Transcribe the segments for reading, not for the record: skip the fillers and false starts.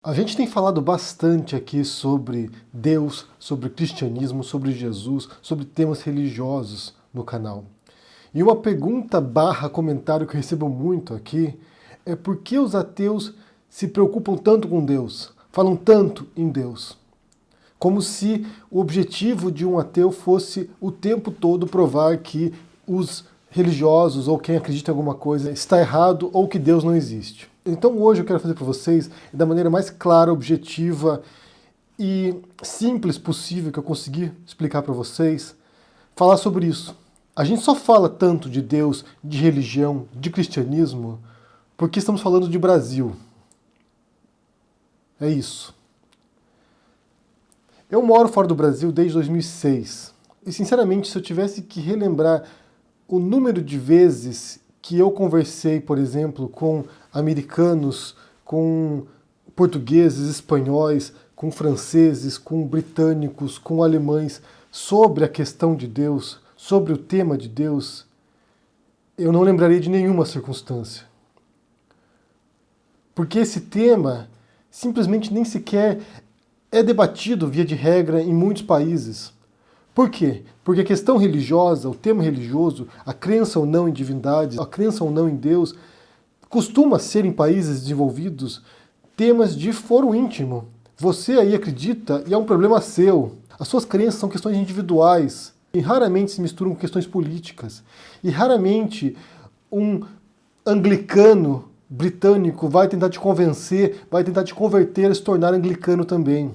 A gente tem falado bastante aqui sobre Deus, sobre cristianismo, sobre Jesus, sobre temas religiosos no canal. E uma pergunta barra comentário que eu recebo muito aqui é por que os ateus se preocupam tanto com Deus, falam tanto em Deus? Como se o objetivo de um ateu fosse o tempo todo provar que os religiosos ou quem acredita em alguma coisa está errado ou que Deus não existe. Então hoje eu quero fazer para vocês, da maneira mais clara, objetiva e simples possível que eu conseguir explicar para vocês, falar sobre isso. A gente só fala tanto de Deus, de religião, de cristianismo, porque estamos falando de Brasil. É isso. Eu moro fora do Brasil desde 2006. E sinceramente, se eu tivesse que relembrar o número de vezes que eu conversei, por exemplo, com americanos, com portugueses, espanhóis, com franceses, com britânicos, com alemães, sobre a questão de Deus, sobre o tema de Deus, eu não lembraria de nenhuma circunstância. Porque esse tema simplesmente nem sequer é debatido, via de regra, em muitos países. Por quê? Porque a questão religiosa, o tema religioso, a crença ou não em divindades, a crença ou não em Deus, costuma ser em países desenvolvidos temas de foro íntimo. Você aí acredita e é um problema seu. As suas crenças são questões individuais e raramente se misturam com questões políticas. E raramente um anglicano britânico vai tentar te convencer, vai tentar te converter a se tornar anglicano também.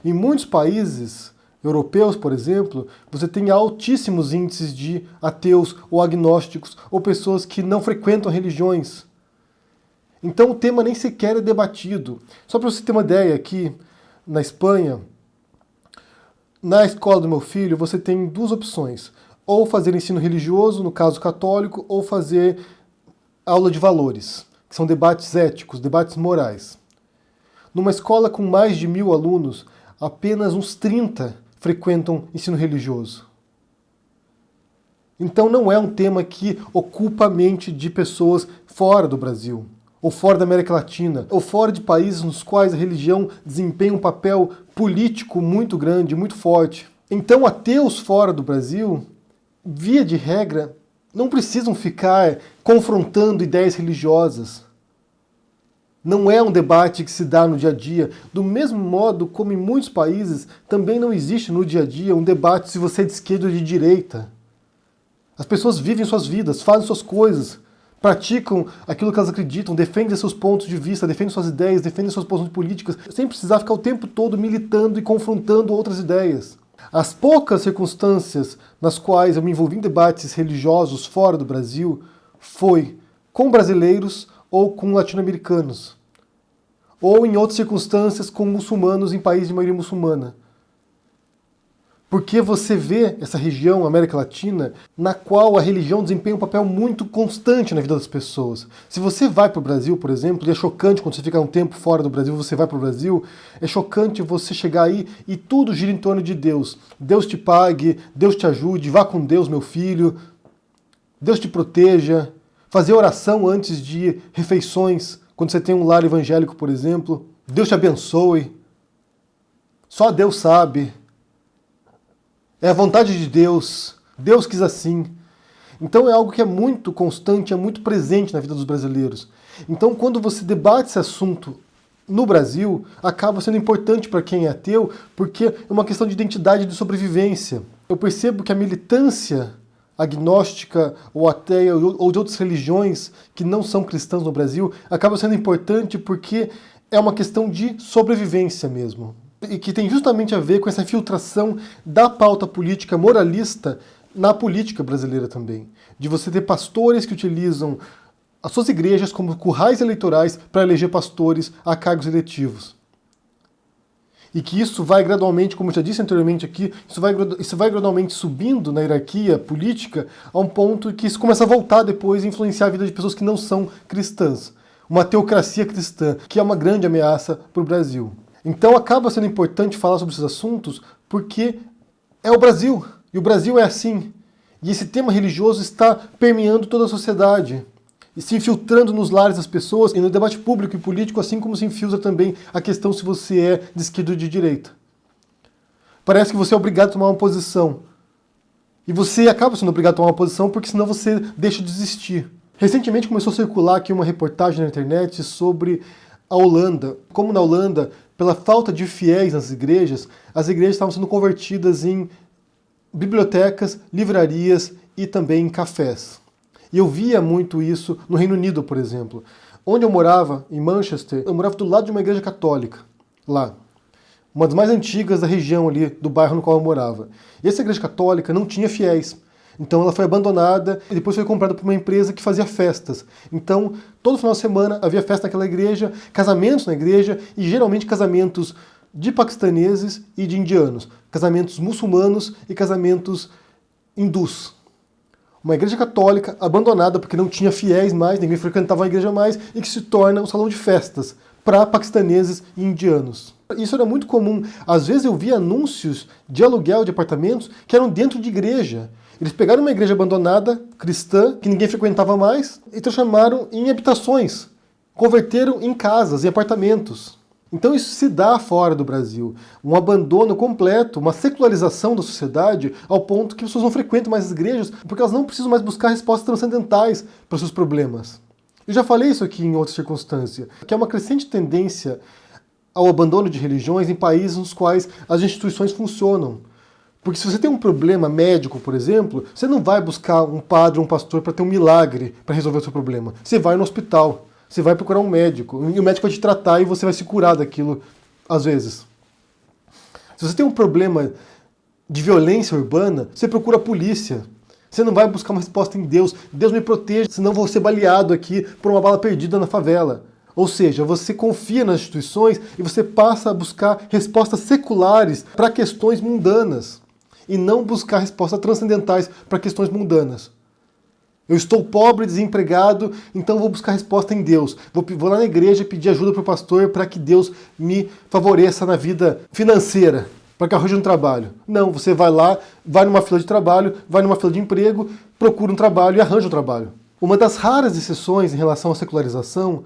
Em muitos países europeus, por exemplo, você tem altíssimos índices de ateus ou agnósticos ou pessoas que não frequentam religiões. Então o tema nem sequer é debatido. Só para você ter uma ideia, aqui na Espanha, na escola do meu filho, você tem duas opções. Ou fazer ensino religioso, no caso católico, ou fazer aula de valores, que são debates éticos, debates morais. Numa escola com mais de 1.000 alunos, apenas uns 30 frequentam ensino religioso. Então não é um tema que ocupa a mente de pessoas fora do Brasil, ou fora da América Latina, ou fora de países nos quais a religião desempenha um papel político muito grande, muito forte. Então ateus fora do Brasil, via de regra, não precisam ficar confrontando ideias religiosas. Não é um debate que se dá no dia a dia. Do mesmo modo como em muitos países, também não existe no dia a dia um debate se você é de esquerda ou de direita. As pessoas vivem suas vidas, fazem suas coisas, praticam aquilo que elas acreditam, defendem seus pontos de vista, defendem suas ideias, defendem suas posições políticas, sem precisar ficar o tempo todo militando e confrontando outras ideias. As poucas circunstâncias nas quais eu me envolvi em debates religiosos fora do Brasil foi com brasileiros ou com latino-americanos, ou em outras circunstâncias com muçulmanos em países de maioria muçulmana. Porque você vê essa região, América Latina, na qual a religião desempenha um papel muito constante na vida das pessoas. Se você vai para o Brasil, por exemplo, e é chocante quando você fica um tempo fora do Brasil, você vai para o Brasil, é chocante você chegar aí e tudo gira em torno de Deus. Deus te pague, Deus te ajude, vá com Deus, meu filho, Deus te proteja. Fazer oração antes de refeições, quando você tem um lar evangélico, por exemplo. Deus te abençoe. Só Deus sabe. É a vontade de Deus. Deus quis assim. Então é algo que é muito constante, é muito presente na vida dos brasileiros. Então quando você debate esse assunto no Brasil, acaba sendo importante para quem é ateu, porque é uma questão de identidade e de sobrevivência. Eu percebo que a militância agnóstica ou ateia ou de outras religiões que não são cristãs no Brasil, acaba sendo importante porque é uma questão de sobrevivência mesmo. E que tem justamente a ver com essa filtração da pauta política moralista na política brasileira também. De você ter pastores que utilizam as suas igrejas como currais eleitorais para eleger pastores a cargos eletivos. E que isso vai gradualmente, como eu já disse anteriormente aqui, isso vai gradualmente subindo na hierarquia política a um ponto que isso começa a voltar depois e influenciar a vida de pessoas que não são cristãs. Uma teocracia cristã, que é uma grande ameaça para o Brasil. Então acaba sendo importante falar sobre esses assuntos porque é o Brasil, e o Brasil é assim. E esse tema religioso está permeando toda a sociedade. e se infiltrando nos lares das pessoas e no debate público e político, assim como se infiltra também a questão se você é de esquerda ou de direita. Parece que você é obrigado a tomar uma posição. E você acaba sendo obrigado a tomar uma posição porque senão você deixa de existir. Recentemente começou a circular aqui uma reportagem na internet sobre a Holanda. Como na Holanda, pela falta de fiéis nas igrejas, as igrejas estavam sendo convertidas em bibliotecas, livrarias e também em cafés. E eu via muito isso no Reino Unido, por exemplo. Onde eu morava, em Manchester, eu morava do lado de uma igreja católica, lá. Uma das mais antigas da região ali, do bairro no qual eu morava. E essa igreja católica não tinha fiéis. Então ela foi abandonada e depois foi comprada por uma empresa que fazia festas. Então, todo final de semana havia festa naquela igreja, casamentos na igreja, e geralmente casamentos de paquistaneses e de indianos. Casamentos muçulmanos e casamentos hindus. Uma igreja católica abandonada porque não tinha fiéis mais, ninguém frequentava a igreja mais, e que se torna um salão de festas para paquistaneses e indianos. Isso era muito comum. Às vezes eu via anúncios de aluguel de apartamentos que eram dentro de igreja. Eles pegaram uma igreja abandonada, cristã, que ninguém frequentava mais, e transformaram em habitações. Converteram em casas, em apartamentos. Então isso se dá fora do Brasil. Um abandono completo, uma secularização da sociedade, ao ponto que as pessoas não frequentam mais as igrejas, porque elas não precisam mais buscar respostas transcendentais para os seus problemas. Eu já falei isso aqui em outra circunstância, que é uma crescente tendência ao abandono de religiões em países nos quais as instituições funcionam. Porque se você tem um problema médico, por exemplo, você não vai buscar um padre ou um pastor para ter um milagre para resolver o seu problema. Você vai no hospital, você vai procurar um médico, e o médico vai te tratar e você vai se curar daquilo, às vezes. Se você tem um problema de violência urbana, você procura a polícia. Você não vai buscar uma resposta em Deus. Deus me proteja, senão vou ser baleado aqui por uma bala perdida na favela. Ou seja, você confia nas instituições e você passa a buscar respostas seculares para questões mundanas e não buscar respostas transcendentais para questões mundanas. Eu estou pobre, desempregado, então vou buscar resposta em Deus. Vou lá na igreja pedir ajuda para o pastor para que Deus me favoreça na vida financeira, para que arranje um trabalho. Não, você vai lá, vai numa fila de trabalho, vai numa fila de emprego, procura um trabalho e arranja um trabalho. Uma das raras exceções em relação à secularização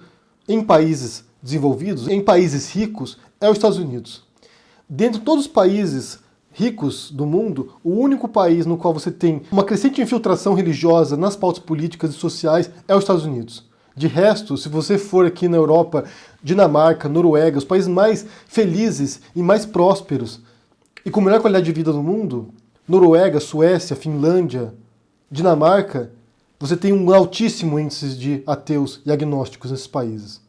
em países desenvolvidos, em países ricos, é os Estados Unidos. Dentre todos os países ricos do mundo, o único país no qual você tem uma crescente infiltração religiosa nas pautas políticas e sociais é os Estados Unidos. De resto, se você for aqui na Europa, Dinamarca, Noruega, os países mais felizes e mais prósperos e com melhor qualidade de vida do mundo, Noruega, Suécia, Finlândia, Dinamarca, você tem um altíssimo índice de ateus e agnósticos nesses países.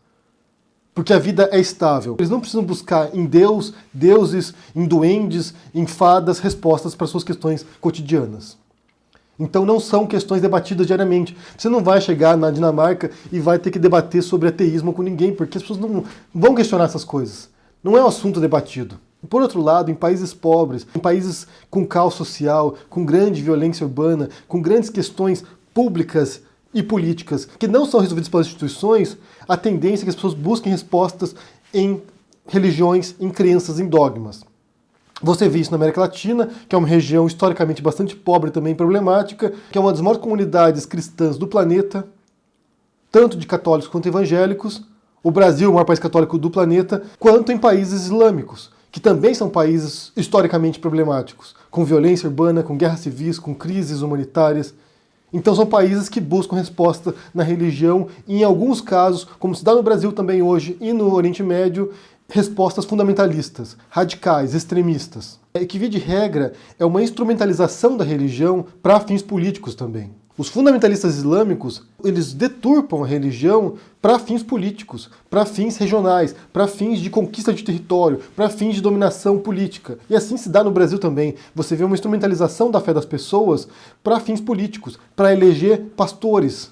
Porque a vida é estável. Eles não precisam buscar em Deus, deuses, em duendes, em fadas, respostas para suas questões cotidianas. Então não são questões debatidas diariamente. Você não vai chegar na Dinamarca e vai ter que debater sobre ateísmo com ninguém, porque as pessoas não vão questionar essas coisas. Não é um assunto debatido. Por outro lado, em países pobres, em países com caos social, com grande violência urbana, com grandes questões públicas e políticas que não são resolvidas pelas instituições, a tendência é que as pessoas busquem respostas em religiões, em crenças, em dogmas. Você vê isso na América Latina, que é uma região historicamente bastante pobre e também problemática, que é uma das maiores comunidades cristãs do planeta, tanto de católicos quanto evangélicos. O Brasil é o maior país católico do planeta, quanto em países islâmicos, que também são países historicamente problemáticos, com violência urbana, com guerras civis, com crises humanitárias. Então são países que buscam resposta na religião e, em alguns casos, como se dá no Brasil também hoje e no Oriente Médio, respostas fundamentalistas, radicais, extremistas. Que, via de regra, é uma instrumentalização da religião para fins políticos também. Os fundamentalistas islâmicos, eles deturpam a religião para fins políticos, para fins regionais, para fins de conquista de território, para fins de dominação política. E assim se dá no Brasil também. Você vê uma instrumentalização da fé das pessoas para fins políticos, para eleger pastores,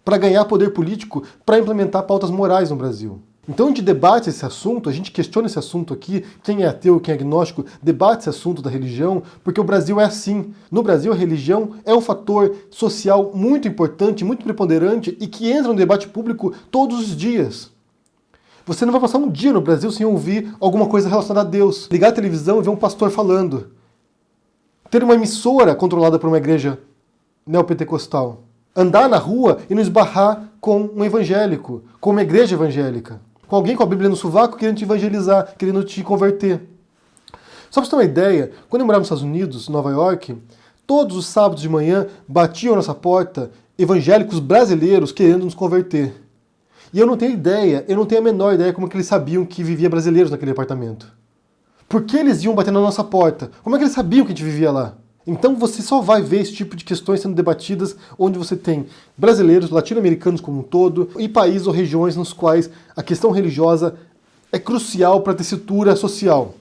para ganhar poder político, para implementar pautas morais no Brasil. Então a gente debate esse assunto, a gente questiona esse assunto aqui, quem é ateu, quem é agnóstico, debate esse assunto da religião, porque o Brasil é assim. No Brasil a religião é um fator social muito importante, muito preponderante e que entra no debate público todos os dias. Você não vai passar um dia no Brasil sem ouvir alguma coisa relacionada a Deus. Ligar a televisão e ver um pastor falando. Ter uma emissora controlada por uma igreja neopentecostal. andar na rua e não esbarrar com um evangélico, com uma igreja evangélica, com alguém com a Bíblia no sovaco querendo te evangelizar, querendo te converter. Só para você ter uma ideia, quando eu morava nos Estados Unidos, em Nova York, todos os sábados de manhã batiam a nossa porta evangélicos brasileiros querendo nos converter. E eu não tenho ideia, eu não tenho a menor ideia como que eles sabiam que vivia brasileiros naquele apartamento. Por que eles iam bater na nossa porta? Como é que eles sabiam que a gente vivia lá? Então você só vai ver esse tipo de questões sendo debatidas onde você tem brasileiros, latino-americanos como um todo, e países ou regiões nos quais a questão religiosa é crucial para a tessitura social.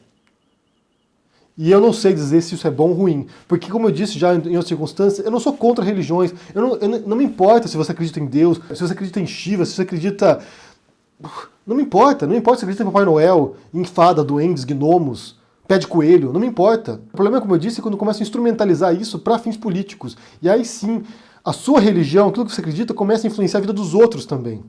E eu não sei dizer se isso é bom ou ruim, porque como eu disse já em outras circunstâncias, eu não sou contra religiões, eu não me importa se você acredita em Deus, se você acredita em Shiva, se você acredita... Não me importa se você acredita em Papai Noel, em fada, duendes, gnomos, pé de coelho, não me importa. O problema, como eu disse, é quando começam a instrumentalizar isso para fins políticos. E aí sim, a sua religião, aquilo que você acredita, começa a influenciar a vida dos outros também.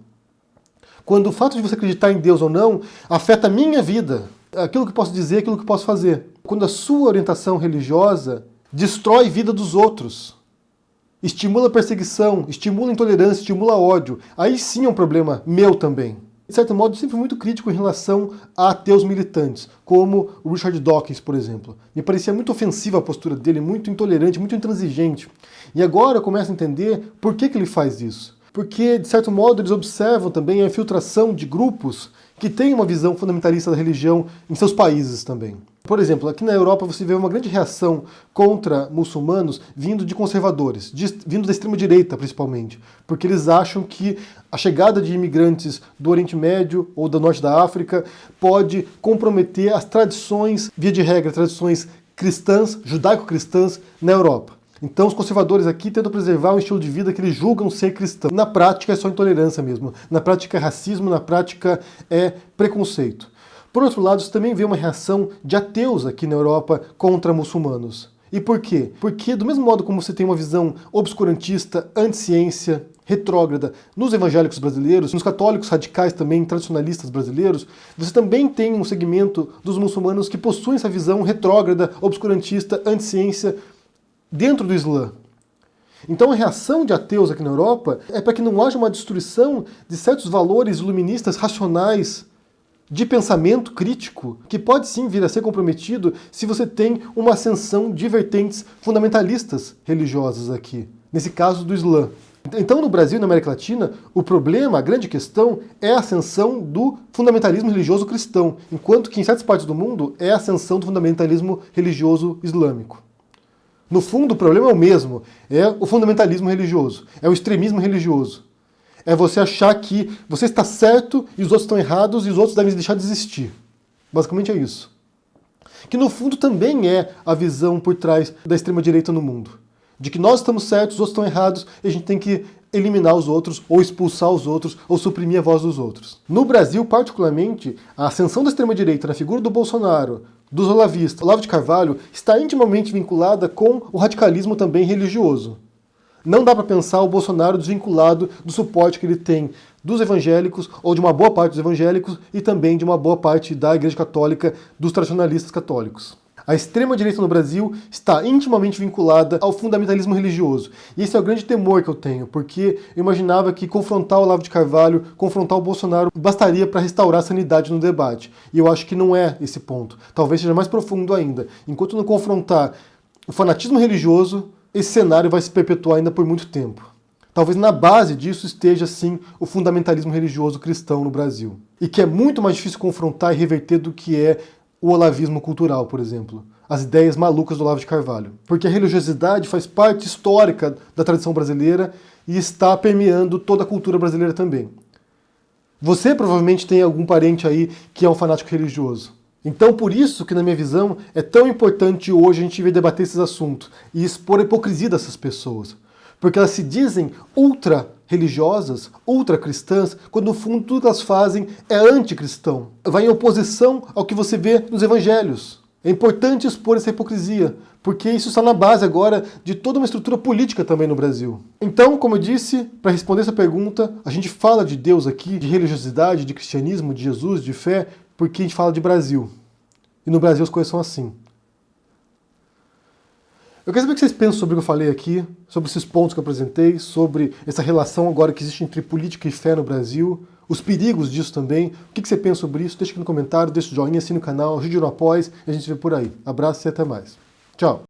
Quando o fato de você acreditar em Deus ou não afeta a minha vida, aquilo que eu posso dizer, aquilo que eu posso fazer. Quando a sua orientação religiosa destrói a vida dos outros, estimula perseguição, estimula intolerância, estimula ódio, aí sim é um problema meu também. De certo modo, eu sempre fui muito crítico em relação a ateus militantes, como o Richard Dawkins, por exemplo. Me parecia muito ofensiva a postura dele, muito intolerante, muito intransigente. E agora eu começo a entender por que ele faz isso. Porque, de certo modo, eles observam também a infiltração de grupos que têm uma visão fundamentalista da religião em seus países também. Por exemplo, aqui na Europa você vê uma grande reação contra muçulmanos vindo de conservadores, vindo da extrema-direita principalmente, porque eles acham que a chegada de imigrantes do Oriente Médio ou do Norte da África pode comprometer as tradições, via de regra, tradições cristãs, judaico-cristãs na Europa. Então os conservadores aqui tentam preservar um estilo de vida que eles julgam ser cristão. Na prática é só intolerância mesmo, na prática é racismo, na prática é preconceito. Por outro lado, você também vê uma reação de ateus aqui na Europa contra muçulmanos. E por quê? Porque do mesmo modo como você tem uma visão obscurantista, anti-ciência, retrógrada nos evangélicos brasileiros, nos católicos radicais também, tradicionalistas brasileiros, você também tem um segmento dos muçulmanos que possuem essa visão retrógrada, obscurantista, anti-ciência dentro do Islã. Então a reação de ateus aqui na Europa é para que não haja uma destruição de certos valores iluministas racionais de pensamento crítico, que pode sim vir a ser comprometido se você tem uma ascensão de vertentes fundamentalistas religiosas aqui, nesse caso do Islã. Então no Brasil e na América Latina, o problema, a grande questão, é a ascensão do fundamentalismo religioso cristão, enquanto que em certas partes do mundo é a ascensão do fundamentalismo religioso islâmico. No fundo, o problema é o mesmo, é o fundamentalismo religioso, é o extremismo religioso. É você achar que você está certo e os outros estão errados e os outros devem deixar de existir. Basicamente é isso. Que no fundo também é a visão por trás da extrema-direita no mundo. De que nós estamos certos, os outros estão errados e a gente tem que eliminar os outros, ou expulsar os outros, ou suprimir a voz dos outros. No Brasil, particularmente, a ascensão da extrema-direita na figura do Bolsonaro, dos olavistas, Olavo de Carvalho, está intimamente vinculada com o radicalismo também religioso. Não dá para pensar o Bolsonaro desvinculado do suporte que ele tem dos evangélicos, ou de uma boa parte dos evangélicos, e também de uma boa parte da Igreja Católica, dos tradicionalistas católicos. A extrema-direita no Brasil está intimamente vinculada ao fundamentalismo religioso. E esse é o grande temor que eu tenho, porque eu imaginava que confrontar o Olavo de Carvalho, confrontar o Bolsonaro, bastaria para restaurar a sanidade no debate. E eu acho que não é esse ponto. Talvez seja mais profundo ainda. Enquanto não confrontar o fanatismo religioso, esse cenário vai se perpetuar ainda por muito tempo. Talvez na base disso esteja, sim, o fundamentalismo religioso cristão no Brasil. E que é muito mais difícil confrontar e reverter do que é o olavismo cultural, por exemplo. As ideias malucas do Olavo de Carvalho. Porque a religiosidade faz parte histórica da tradição brasileira e está permeando toda a cultura brasileira também. Você provavelmente tem algum parente aí que é um fanático religioso. Então, por isso que, na minha visão, é tão importante hoje a gente vir debater esses assuntos e expor a hipocrisia dessas pessoas. Porque elas se dizem ultra-religiosas, ultra-cristãs, quando no fundo tudo que elas fazem é anticristão. Vai em oposição ao que você vê nos evangelhos. É importante expor essa hipocrisia, porque isso está na base agora de toda uma estrutura política também no Brasil. Então, como eu disse, para responder essa pergunta, a gente fala de Deus aqui, de religiosidade, de cristianismo, de Jesus, de fé, porque a gente fala de Brasil. E no Brasil as coisas são assim. Eu quero saber o que vocês pensam sobre o que eu falei aqui, sobre esses pontos que eu apresentei, sobre essa relação agora que existe entre política e fé no Brasil, os perigos disso também. O que você pensa sobre isso? Deixa aqui no comentário, deixa o joinha, assina o canal, ajude no apoio e a gente se vê por aí. Abraço e até mais. Tchau!